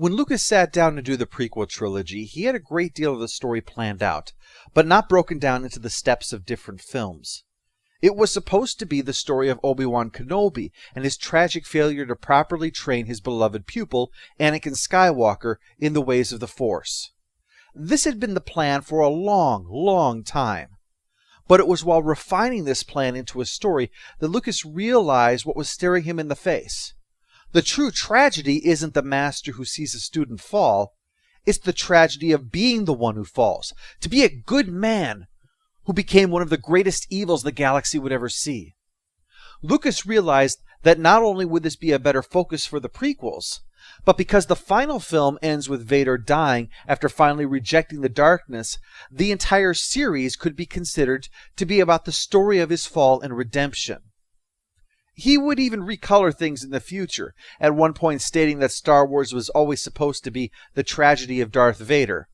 When Lucas sat down to do the prequel trilogy, he had a great deal of the story planned out, but not broken down into the steps of different films. It was supposed to be the story of Obi-Wan Kenobi and his tragic failure to properly train his beloved pupil, Anakin Skywalker, in the ways of the Force. This had been the plan for a long, long time. But it was while refining this plan into a story that Lucas realized what was staring him in the face. The true tragedy isn't the master who sees a student fall. It's the tragedy of being the one who falls, to be a good man who became one of the greatest evils the galaxy would ever see. Lucas realized that not only would this be a better focus for the prequels, but because the final film ends with Vader dying after finally rejecting the darkness, the entire series could be considered to be about the story of his fall and redemption. He would even recolor things in the future, at one point stating that Star Wars was always supposed to be the tragedy of Darth Vader.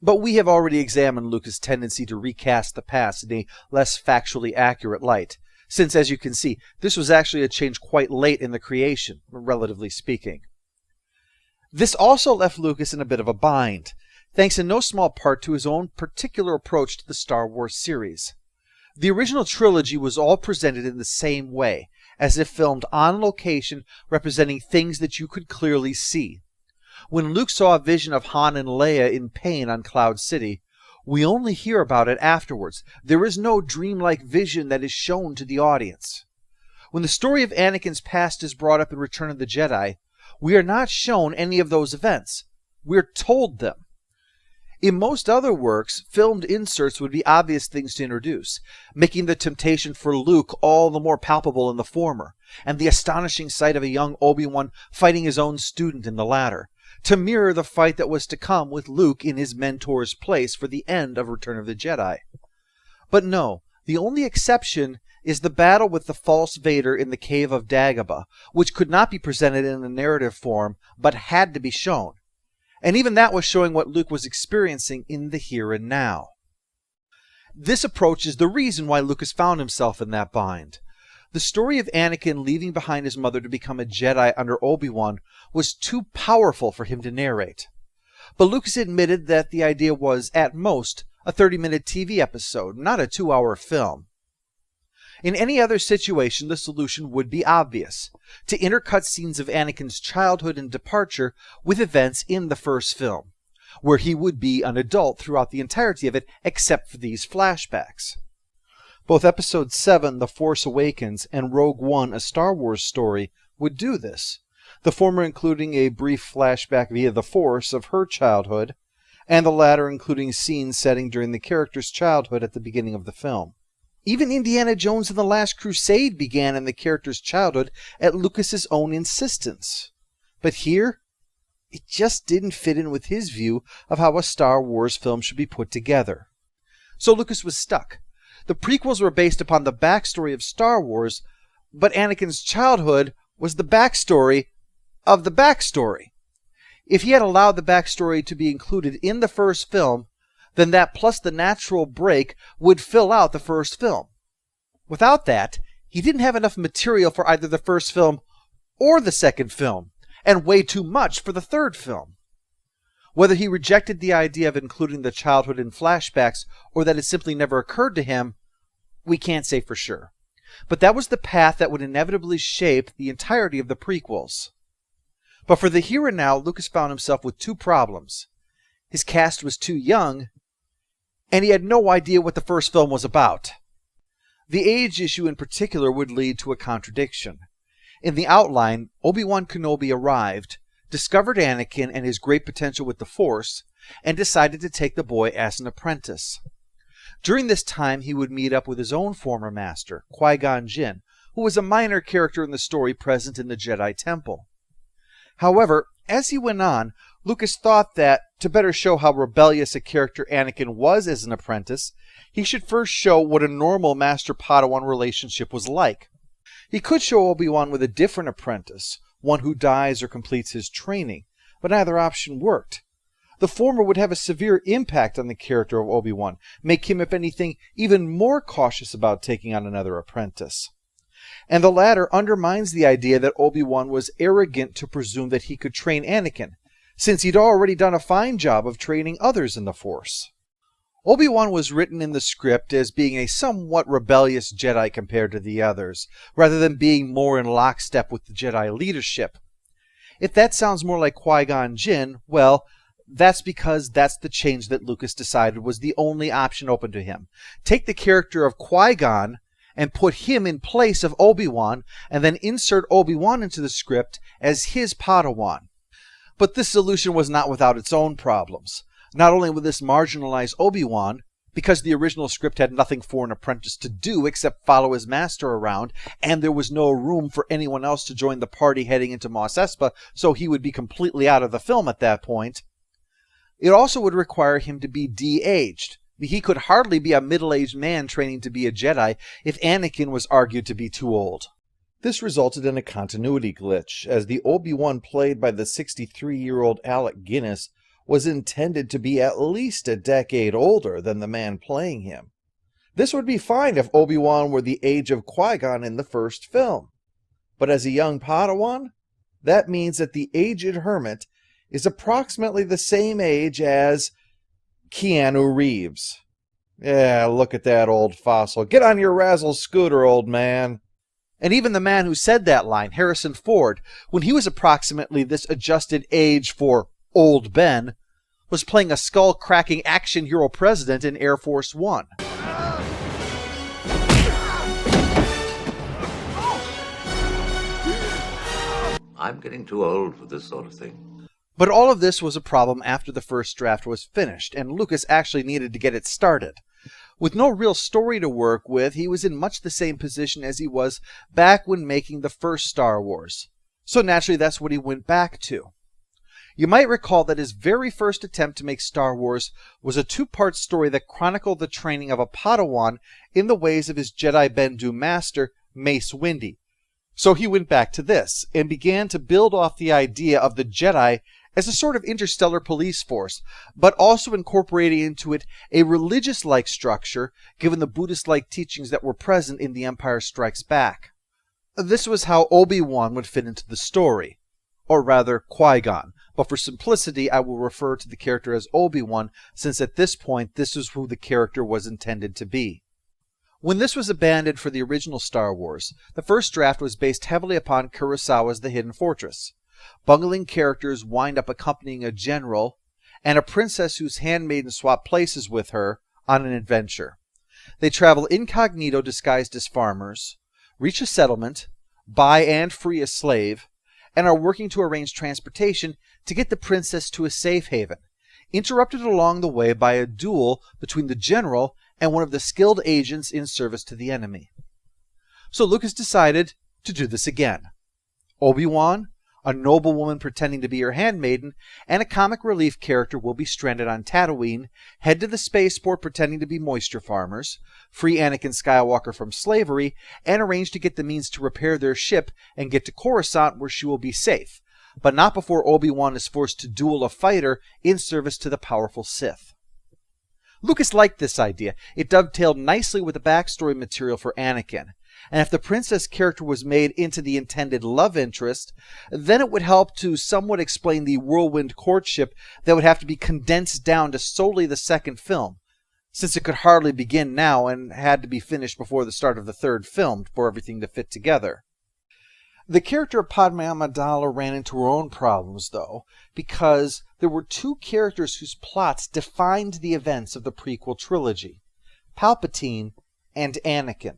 But we have already examined Lucas' tendency to recast the past in a less factually accurate light, since, as you can see, this was actually a change quite late in the creation, relatively speaking. This also left Lucas in a bit of a bind, thanks in no small part to his own particular approach to the Star Wars series. The original trilogy was all presented in the same way, as if filmed on location, representing things that you could clearly see. When Luke saw a vision of Han and Leia in pain on Cloud City, we only hear about it afterwards. There is no dreamlike vision that is shown to the audience. When the story of Anakin's past is brought up in Return of the Jedi, we are not shown any of those events. We're told them. In most other works, filmed inserts would be obvious things to introduce, making the temptation for Luke all the more palpable in the former, and the astonishing sight of a young Obi-Wan fighting his own student in the latter, to mirror the fight that was to come with Luke in his mentor's place for the end of Return of the Jedi. But no, the only exception is the battle with the false Vader in the cave of Dagobah, which could not be presented in a narrative form, but had to be shown. And even that was showing what Luke was experiencing in the here and now. This approach is the reason why Lucas found himself in that bind. The story of Anakin leaving behind his mother to become a Jedi under Obi-Wan was too powerful for him to narrate. But Lucas admitted that the idea was, at most, a 30-minute TV episode, not a 2-hour film. In any other situation, the solution would be obvious: to intercut scenes of Anakin's childhood and departure with events in the first film, where he would be an adult throughout the entirety of it except for these flashbacks. Both Episode 7, The Force Awakens, and Rogue One, A Star Wars Story, would do this, the former including a brief flashback via the Force of her childhood, and the latter including scenes setting during the character's childhood at the beginning of the film. Even Indiana Jones and the Last Crusade began in the character's childhood at Lucas's own insistence. But here, it just didn't fit in with his view of how a Star Wars film should be put together. So Lucas was stuck. The prequels were based upon the backstory of Star Wars, but Anakin's childhood was the backstory of the backstory. If he had allowed the backstory to be included in the first film, then that plus the natural break would fill out the first film. Without that, he didn't have enough material for either the first film or the second film, and way too much for the third film. Whether he rejected the idea of including the childhood in flashbacks, or that it simply never occurred to him, we can't say for sure. But that was the path that would inevitably shape the entirety of the prequels. But for the here and now, Lucas found himself with two problems. His cast was too young, and he had no idea what the first film was about. The age issue in particular would lead to a contradiction. In the outline, Obi-Wan Kenobi arrived, discovered Anakin and his great potential with the Force, and decided to take the boy as an apprentice. During this time, he would meet up with his own former master, Qui-Gon Jinn, who was a minor character in the story present in the Jedi Temple. However, as he went on, Lucas thought that, to better show how rebellious a character Anakin was as an apprentice, he should first show what a normal master-Padawan relationship was like. He could show Obi-Wan with a different apprentice, one who dies or completes his training, but neither option worked. The former would have a severe impact on the character of Obi-Wan, make him, if anything, even more cautious about taking on another apprentice. And the latter undermines the idea that Obi-Wan was arrogant to presume that he could train Anakin, since he'd already done a fine job of training others in the Force. Obi-Wan was written in the script as being a somewhat rebellious Jedi compared to the others, rather than being more in lockstep with the Jedi leadership. If that sounds more like Qui-Gon Jinn, well, that's because that's the change that Lucas decided was the only option open to him. Take the character of Qui-Gon and put him in place of Obi-Wan, and then insert Obi-Wan into the script as his Padawan. But this solution was not without its own problems. Not only would this marginalize Obi-Wan, because the original script had nothing for an apprentice to do except follow his master around, and there was no room for anyone else to join the party heading into Mos Espa, so he would be completely out of the film at that point. It also would require him to be de-aged. He could hardly be a middle-aged man training to be a Jedi if Anakin was argued to be too old. This resulted in a continuity glitch, as the Obi-Wan played by the 63-year-old Alec Guinness was intended to be at least a decade older than the man playing him. This would be fine if Obi-Wan were the age of Qui-Gon in the first film. But as a young Padawan, that means that the aged Hermit is approximately the same age as Keanu Reeves. Yeah, look at that old fossil. Get on your razzle scooter, old man. And even the man who said that line, Harrison Ford, when he was approximately this adjusted age for Old Ben, was playing a skull-cracking action hero president in Air Force One. I'm getting too old for this sort of thing. But all of this was a problem after the first draft was finished, and Lucas actually needed to get it started. With no real story to work with, he was in much the same position as he was back when making the first Star Wars. So naturally, that's what he went back to. You might recall that his very first attempt to make Star Wars was a two-part story that chronicled the training of a Padawan in the ways of his Jedi Bendu master, Mace Windu. So he went back to this, and began to build off the idea of the Jedi as a sort of interstellar police force, but also incorporating into it a religious-like structure, given the Buddhist-like teachings that were present in The Empire Strikes Back. This was how Obi-Wan would fit into the story, or rather, Qui-Gon. But for simplicity, I will refer to the character as Obi-Wan, since at this point, this is who the character was intended to be. When this was abandoned for the original Star Wars, the first draft was based heavily upon Kurosawa's The Hidden Fortress. Bungling characters wind up accompanying a general and a princess whose handmaidens swap places with her on an adventure. They travel incognito disguised as farmers, reach a settlement, buy and free a slave, and are working to arrange transportation to get the princess to a safe haven, interrupted along the way by a duel between the general and one of the skilled agents in service to the enemy. So Lucas decided to do this again. Obi-Wan, a noblewoman pretending to be her handmaiden, and a comic relief character will be stranded on Tatooine, head to the spaceport pretending to be moisture farmers, free Anakin Skywalker from slavery, and arrange to get the means to repair their ship and get to Coruscant where she will be safe, but not before Obi-Wan is forced to duel a fighter in service to the powerful Sith. Lucas liked this idea. It dovetailed nicely with the backstory material for Anakin. And if the princess character was made into the intended love interest, then it would help to somewhat explain the whirlwind courtship that would have to be condensed down to solely the second film, since it could hardly begin now and had to be finished before the start of the third film for everything to fit together. The character of Padme Amidala ran into her own problems, though, because there were two characters whose plots defined the events of the prequel trilogy, Palpatine and Anakin.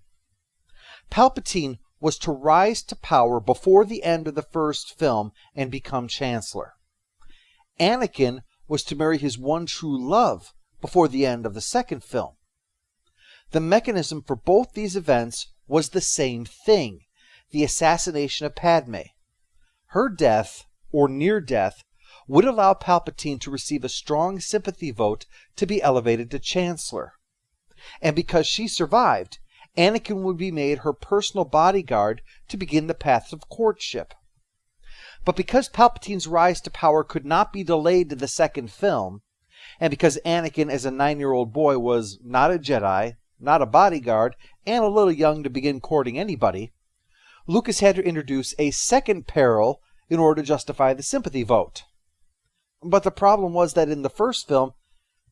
Palpatine was to rise to power before the end of the first film and become Chancellor. Anakin was to marry his one true love before the end of the second film. The mechanism for both these events was the same thing, the assassination of Padme. Her death, or near death, would allow Palpatine to receive a strong sympathy vote to be elevated to Chancellor. And because she survived, Anakin would be made her personal bodyguard to begin the path of courtship. But because Palpatine's rise to power could not be delayed to the second film, and because Anakin as a 9-year-old boy was not a Jedi, not a bodyguard, and a little young to begin courting anybody, Lucas had to introduce a second peril in order to justify the sympathy vote. But the problem was that in the first film,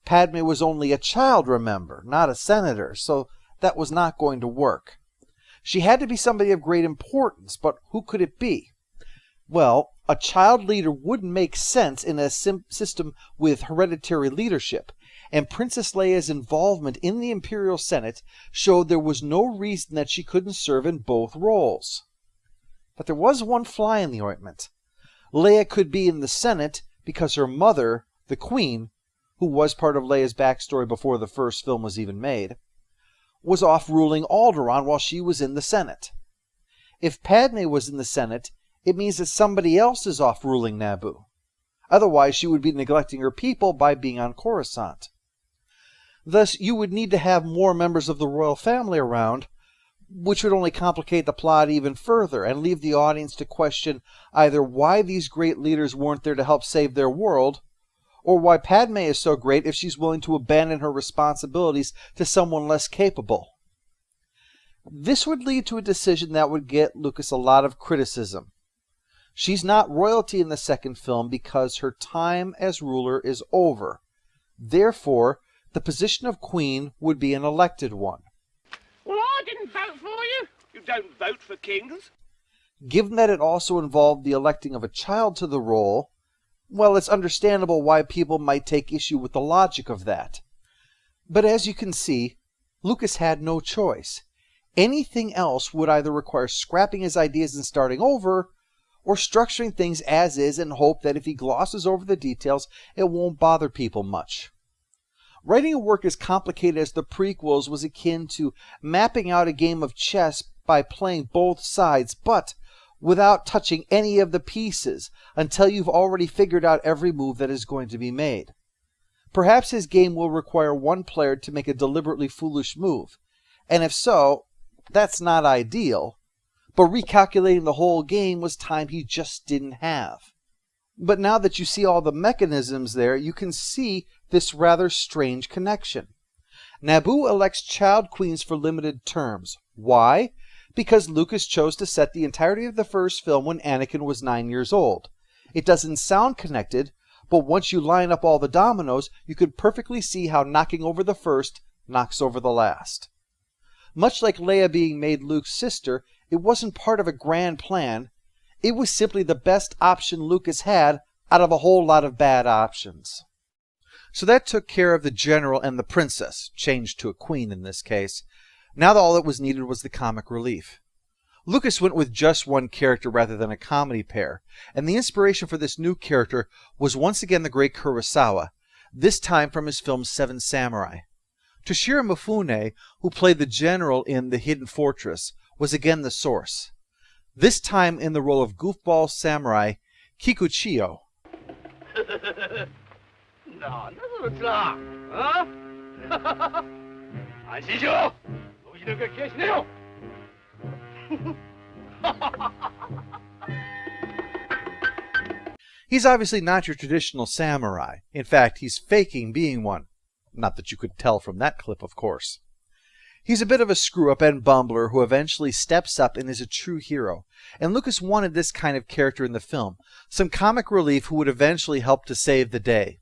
Padme was only a child, remember, not a senator, so that was not going to work. She had to be somebody of great importance, but who could it be? Well, a child leader wouldn't make sense in a system with hereditary leadership, and Princess Leia's involvement in the Imperial Senate showed there was no reason that she couldn't serve in both roles. But there was one fly in the ointment. Leia could be in the Senate because her mother, the Queen, who was part of Leia's backstory before the first film was even made, was off ruling Alderaan while she was in the Senate. If Padme was in the Senate, it means that somebody else is off ruling Naboo. Otherwise, she would be neglecting her people by being on Coruscant. Thus, you would need to have more members of the royal family around, which would only complicate the plot even further and leave the audience to question either why these great leaders weren't there to help save their world, or why Padme is so great if she's willing to abandon her responsibilities to someone less capable. This would lead to a decision that would get Lucas a lot of criticism. She's not royalty in the second film because her time as ruler is over. Therefore, the position of queen would be an elected one. Well, I didn't vote for you. You don't vote for kings. Given that it also involved the electing of a child to the role, well, it's understandable why people might take issue with the logic of that. But as you can see, Lucas had no choice. Anything else would either require scrapping his ideas and starting over, or structuring things as is and hope that if he glosses over the details, it won't bother people much. Writing a work as complicated as the prequels was akin to mapping out a game of chess by playing both sides, but without touching any of the pieces until you've already figured out every move that is going to be made. Perhaps his game will require one player to make a deliberately foolish move, and if so, that's not ideal, but recalculating the whole game was time he just didn't have. But now that you see all the mechanisms there, you can see this rather strange connection. Naboo elects child queens for limited terms. Why? Because Lucas chose to set the entirety of the first film when Anakin was 9 years old. It doesn't sound connected, but once you line up all the dominoes, you could perfectly see how knocking over the first knocks over the last. Much like Leia being made Luke's sister, it wasn't part of a grand plan. It was simply the best option Lucas had out of a whole lot of bad options. So that took care of the general and the princess, changed to a queen in this case. Now all that was needed was the comic relief. Lucas went with just one character rather than a comedy pair, and the inspiration for this new character was once again the great Kurosawa, this time from his film Seven Samurai. Toshiro Mifune, who played the general in The Hidden Fortress, was again the source. This time in the role of goofball samurai Kikuchiyo. He's obviously not your traditional samurai. In fact, he's faking being one. Not that you could tell from that clip, of course. He's a bit of a screw-up and bumbler who eventually steps up and is a true hero. And Lucas wanted this kind of character in the film, some comic relief who would eventually help to save the day.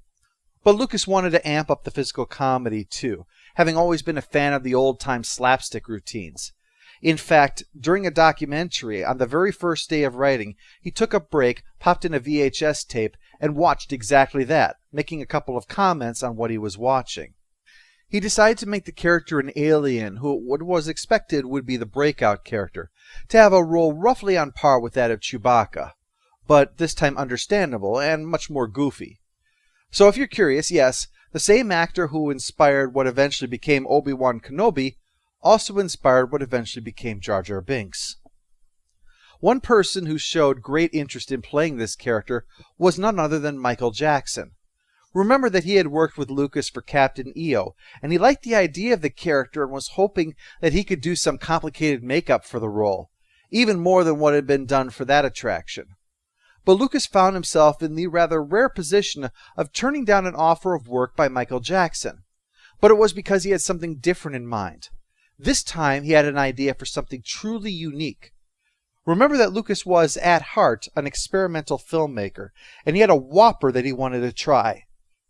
But Lucas wanted to amp up the physical comedy too, having always been a fan of the old-time slapstick routines. In fact, during a documentary, on the very first day of writing, he took a break, popped in a VHS tape, and watched exactly that, making a couple of comments on what he was watching. He decided to make the character an alien who, what was expected, would be the breakout character, to have a role roughly on par with that of Chewbacca, but this time understandable and much more goofy. So if you're curious, yes, the same actor who inspired what eventually became Obi-Wan Kenobi also inspired what eventually became Jar Jar Binks. One person who showed great interest in playing this character was none other than Michael Jackson. Remember that he had worked with Lucas for Captain EO, and he liked the idea of the character and was hoping that he could do some complicated makeup for the role, even more than what had been done for that attraction. But Lucas found himself in the rather rare position of turning down an offer of work by Michael Jackson. But it was because he had something different in mind. This time he had an idea for something truly unique. Remember that Lucas was, at heart, an experimental filmmaker, and he had a whopper that he wanted to try.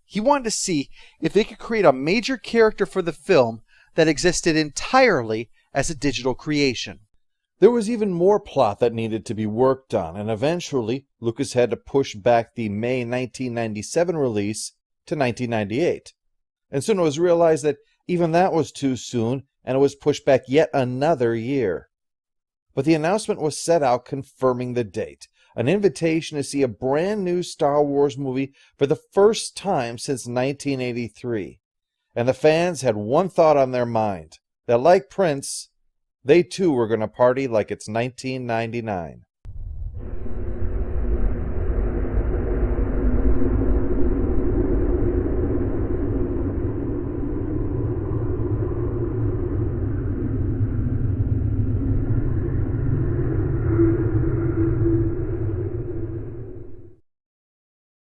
He wanted to see if they could create a major character for the film that existed entirely as a digital creation. There was even more plot that needed to be worked on, and eventually Lucas had to push back the May 1997 release to 1998. And soon it was realized that even that was too soon, and it was pushed back yet another year. But the announcement was set out confirming the date, an invitation to see a brand new Star Wars movie for the first time since 1983. And the fans had one thought on their mind, that like Prince, they too were going to party like it's 1999.